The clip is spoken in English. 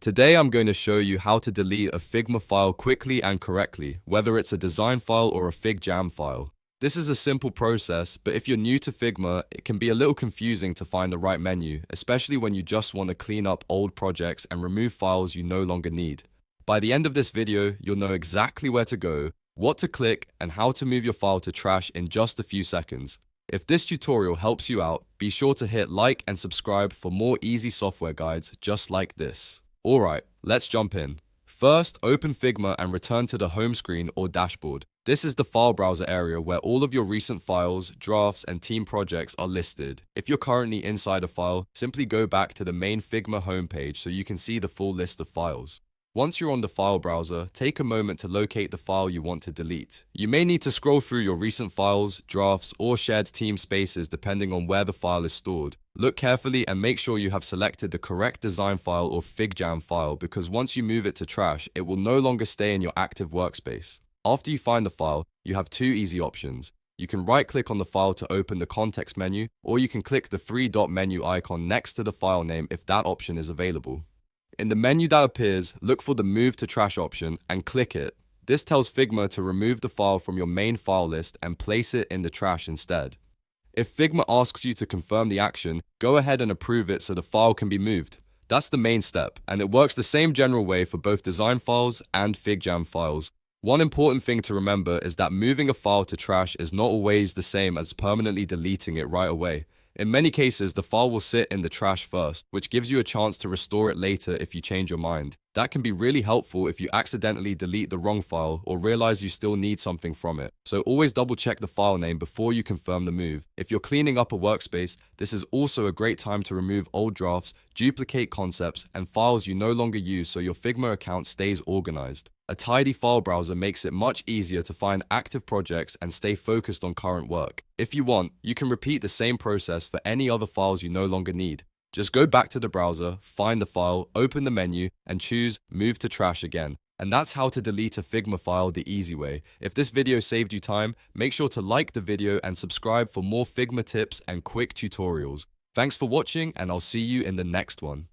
Today I'm going to show you how to delete a Figma file quickly and correctly, whether it's a design file or a FigJam file. This is a simple process, but if you're new to Figma, it can be a little confusing to find the right menu, especially when you just want to clean up old projects and remove files you no longer need. By the end of this video, you'll know exactly where to go, what to click, and how to move your file to trash in just a few seconds. If this tutorial helps you out, be sure to hit like and subscribe for more easy software guides just like this. Alright, let's jump in. First, open Figma and return to the home screen or dashboard. This is the file browser area where all of your recent files, drafts, and team projects are listed. If you're currently inside a file, simply go back to the main Figma homepage so you can see the full list of files. Once you're on the file browser, take a moment to locate the file you want to delete. You may need to scroll through your recent files, drafts, or shared team spaces depending on where the file is stored. Look carefully and make sure you have selected the correct design file or FigJam file, because once you move it to trash, it will no longer stay in your active workspace. After you find the file, you have two easy options. You can right-click on the file to open the context menu, or you can click the three-dot menu icon next to the file name if that option is available. In the menu that appears, look for the Move to Trash option and click it. This tells Figma to remove the file from your main file list and place it in the trash instead. If Figma asks you to confirm the action, go ahead and approve it so the file can be moved. That's the main step, and it works the same general way for both design files and FigJam files. One important thing to remember is that moving a file to trash is not always the same as permanently deleting it right away. In many cases, the file will sit in the trash first, which gives you a chance to restore it later if you change your mind. That can be really helpful if you accidentally delete the wrong file or realize you still need something from it. So always double check the file name before you confirm the move. If you're cleaning up a workspace, this is also a great time to remove old drafts, duplicate concepts, and files you no longer use so your Figma account stays organized. A tidy file browser makes it much easier to find active projects and stay focused on current work. If you want, you can repeat the same process for any other files you no longer need. Just go back to the browser, find the file, open the menu, and choose Move to Trash again. And that's how to delete a Figma file the easy way. If this video saved you time, make sure to like the video and subscribe for more Figma tips and quick tutorials. Thanks for watching, and I'll see you in the next one.